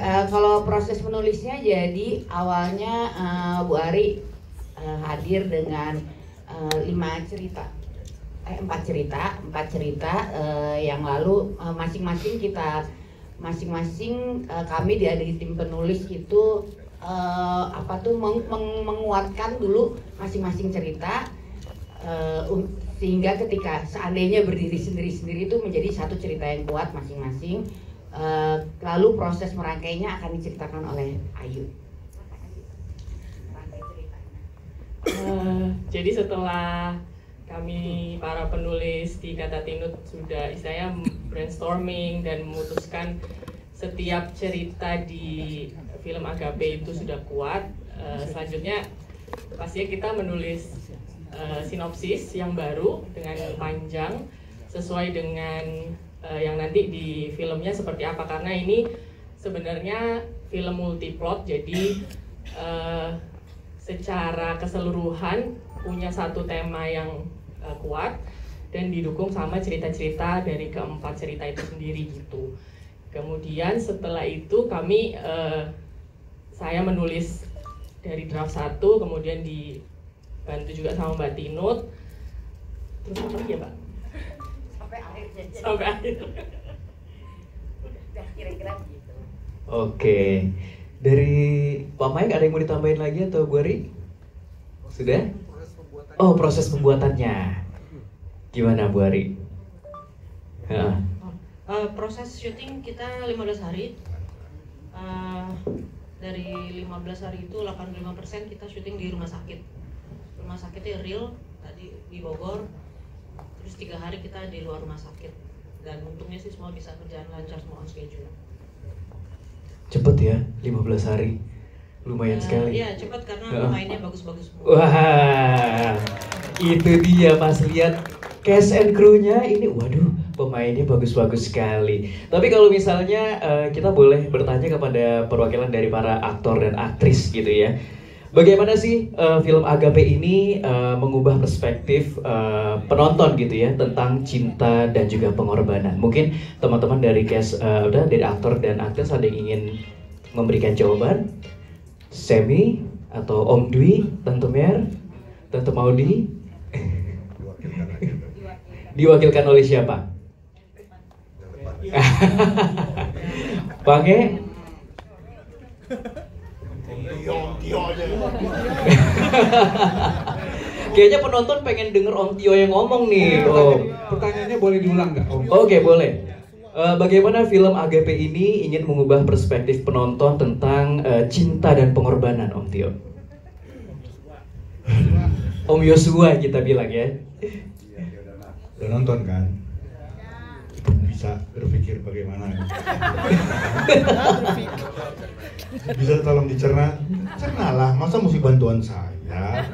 Kalau proses menulisnya, jadi awalnya Bu Ari hadir dengan 4 cerita yang lalu masing-masing kami dari tim penulis itu menguatkan dulu masing-masing cerita sehingga ketika seandainya berdiri sendiri-sendiri itu menjadi satu cerita yang kuat masing-masing. Lalu proses merangkainya akan diceritakan oleh Ayu. Jadi setelah kami para penulis di Kata Tinut sudah istilahnya brainstorming dan memutuskan setiap cerita di film Agape itu sudah kuat, selanjutnya pastinya kita menulis sinopsis yang baru dengan panjang sesuai dengan yang nanti di filmnya seperti apa, karena ini sebenarnya film multiplot, jadi secara keseluruhan punya satu tema yang kuat dan didukung sama cerita-cerita dari keempat cerita itu sendiri gitu. Kemudian setelah itu kami saya menulis dari draft 1, kemudian dibantu juga sama Mbak Tinut. Terus apa lagi ya, Mbak? Sampai akhir. Udah kira-kira gitu. Oke. Dari Pak Mike ada yang mau ditambahin lagi atau Bu Ari? Sudah? Oh, proses pembuatannya. Gimana Bu Ari? Proses syuting kita 15 hari. Dari 15 hari itu 85% kita syuting di rumah sakit. Rumah sakitnya real, tadi di Bogor. Terus 3 hari kita di luar rumah sakit. Dan untungnya sih semua bisa berjalan lancar, semua on schedule. Cepet ya, 15 hari. Lumayan sekali. Iya, cepet karena pemainnya bagus-bagus semua. Wah, itu dia pas lihat cast and crew-nya ini, waduh, pemainnya bagus-bagus sekali. Tapi kalau misalnya kita boleh bertanya kepada perwakilan dari para aktor dan aktris gitu ya. Bagaimana sih film Agape ini mengubah perspektif penonton gitu ya tentang cinta dan juga pengorbanan? Mungkin teman-teman dari cast dari aktor dan aktris ada yang ingin memberikan jawaban? Semi atau Om Dwi, Tante Mer, Tante Maudi? Diwakilkan oleh siapa? Pakai kayaknya penonton pengen denger Om Tio yang ngomong nih. Pertanyaannya boleh diulang nggak, Om? Oke, boleh. Bagaimana film Agape ini ingin mengubah perspektif penonton tentang cinta dan pengorbanan, Om Tio? Om Yosua kita bilang ya. Udah nonton kan? Bisa berpikir bagaimana? Bisa tolong dicerna? Cernalah, masa mesti bantuan saya?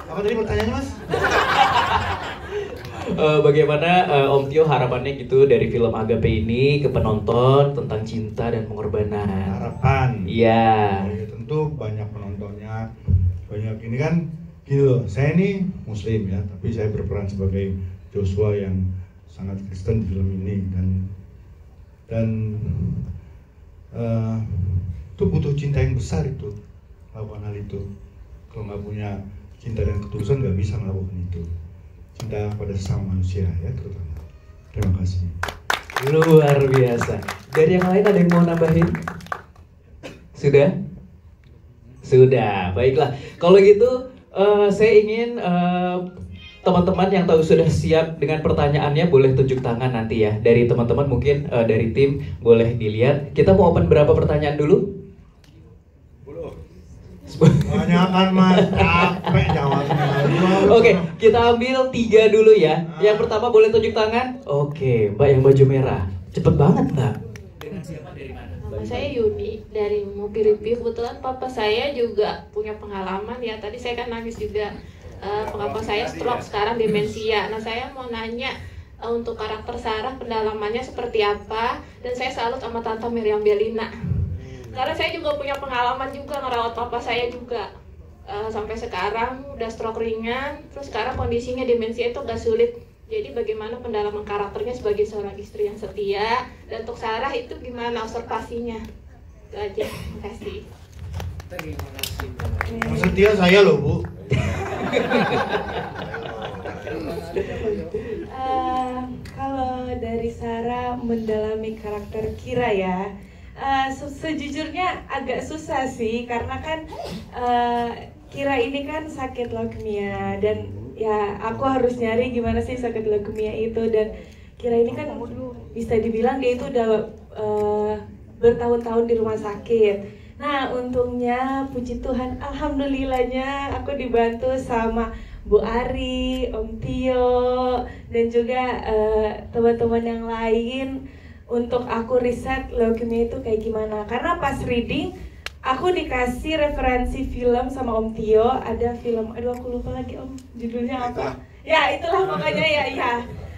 Apa tadi pertanyaannya, Mas? Bagaimana Om Tio harapannya gitu dari film Agape ini ke penonton tentang cinta dan pengorbanan? Harapan? Iya. Ya, tentu banyak penontonnya, banyak ini kan gini loh, saya ini Muslim ya, tapi saya berperan sebagai Joshua yang sangat Kristen di film ini dan itu butuh cinta yang besar itu, melakukan hal itu. Kalau nggak punya cinta dan ketulusan nggak bisa melakukan itu. Cinta pada sesama manusia ya terutama. Terima kasih. Luar biasa. Dari yang lain ada yang mau nambahin? Sudah? Sudah, baiklah. Kalau gitu saya ingin teman-teman yang tahu sudah siap dengan pertanyaannya boleh tunjuk tangan nanti ya. Dari teman-teman mungkin dari tim boleh dilihat. Kita mau open berapa pertanyaan dulu? Banyakan Mas, capek jawabnya. Oke, kita ambil 3 dulu ya. Yang pertama boleh tunjuk tangan. Oke, Mbak yang baju merah. Cepet banget Mbak. Dengan siapa dari mana? Saya Yuni dari Mopi Review. Kebetulan papa saya juga punya pengalaman ya. Tadi saya kan nangis juga. Papa saya stroke, sekarang demensia. Nah saya mau nanya untuk karakter Sarah pendalamannya seperti apa. Dan saya salut sama Tante Miriam Belina. Karena saya juga punya pengalaman juga ngerawat papa saya juga. Sampai sekarang udah stroke ringan. Terus sekarang kondisinya demensia itu agak sulit. Jadi bagaimana pendalaman karakternya sebagai seorang istri yang setia. Dan untuk Sarah itu gimana observasinya? Itu aja, makasih. Terima kasih. Mas Setia saya loh Bu. Kalau dari Sarah mendalami karakter Kira ya, sejujurnya agak susah sih karena kan Kira ini kan sakit leukemia dan ya aku harus nyari gimana sih sakit leukemia itu, dan Kira ini kan bisa dibilang dia itu udah bertahun-tahun di rumah sakit. Nah untungnya puji Tuhan alhamdulillahnya aku dibantu sama Bu Ari, Om Tio, dan juga teman-teman yang lain untuk aku riset leukemia itu kayak gimana. Karena pas reading aku dikasih referensi film sama Om Tio, ada film, aduh aku lupa lagi Om judulnya apa. Ya itulah pokoknya ya.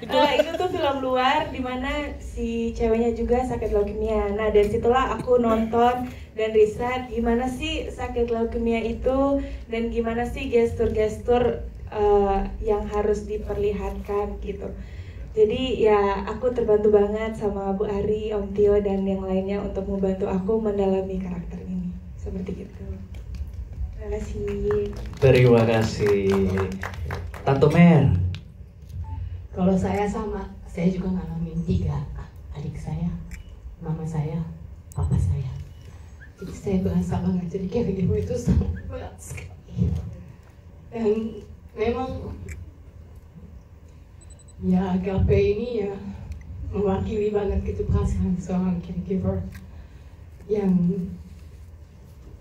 Itu tuh film luar dimana si ceweknya juga sakit leukemia. Nah dari situlah aku nonton dan riset gimana sih sakit leukemia itu dan gimana sih gestur-gestur yang harus diperlihatkan gitu. Jadi ya aku terbantu banget sama Bu Ari, Om Tio dan yang lainnya untuk membantu aku mendalami karakter ini. Seperti itu. Terima kasih. Terima kasih. Tante Mer. Kalau saya sama, saya juga ngalamin 3 adik saya, mama saya, papa saya. Jadi saya berasa banget jadi caregiver itu sangat berat sekali. Dan memang ya Agape ini ya mewakili banget gitu perasaan seorang caregiver yang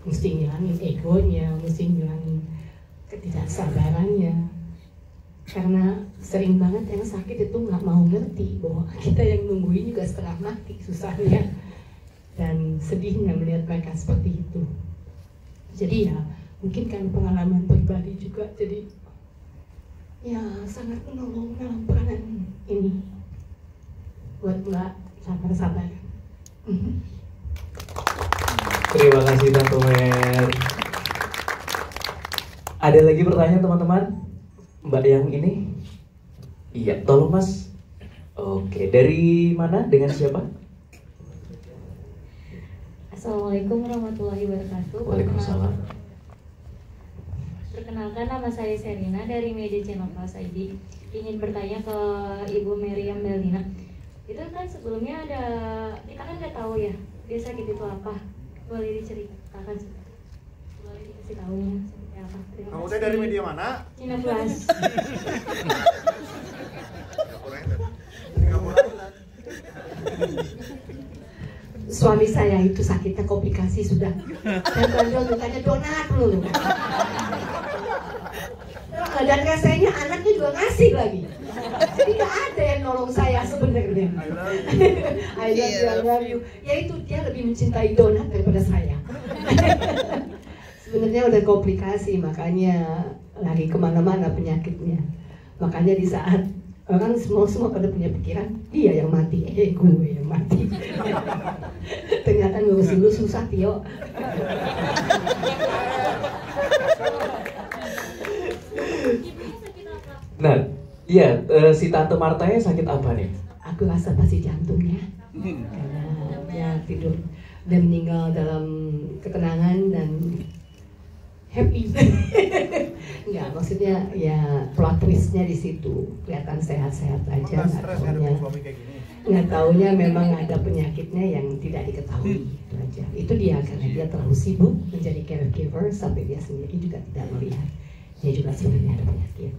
mesti ngilangin egonya, mesti ngilangin ketidaksabarannya. Karena sering banget yang sakit itu nggak mau ngerti bahwa kita yang nungguin juga setengah mati susahnya, dan sedihnya melihat mereka seperti itu. Jadi ya mungkin kan pengalaman pribadi juga, jadi ya sangat menolong dalam peranan ini buat Mbak sabar-sabar. Terima kasih Tante Mer. Ada lagi pertanyaan teman-teman? Mbak yang ini? Iya, tolong Mas. Oke, dari mana? Dengan siapa? Assalamualaikum warahmatullahi wabarakatuh. Waalaikumsalam. Perkenalkan, nama saya Serina dari Media Channel Plus ID. Ingin bertanya ke Ibu Meriam Belina. Itu kan sebelumnya ada, kita kan nggak tahu ya dia sakit itu apa. Boleh diceritakan? Boleh dikasih tahunya seperti apa? Kamu teh dari media mana? Channel Plus. Suami saya itu sakitnya komplikasi sudah, dan bandel mukanya donat dulu. Dan rasanya anaknya juga ngasih lagi. Jadi gak ada yang nolong saya sebenarnya. I love you. Ya itu dia lebih mencintai donat daripada saya. Sebenarnya udah komplikasi, makanya lagi kemana-mana penyakitnya. Makanya di saat orang semua pada punya pikiran dia yang mati, gue yang mati. Ternyata ngurusin lu susah, Tio. Nah, iya, si Tante Martanya sakit apa nih? Aku rasa pasti jantungnya, karena dia tidur dan meninggal dalam ketenangan dan happy. Enggak, maksudnya ya plot twistnya di situ, kelihatan sehat-sehat aja. Nggak taunya memang ada penyakitnya yang tidak diketahui, itu aja. Itu dia karena dia terlalu sibuk menjadi caregiver sampai dia sendiri juga tidak melihat dia juga sebenarnya ada penyakit.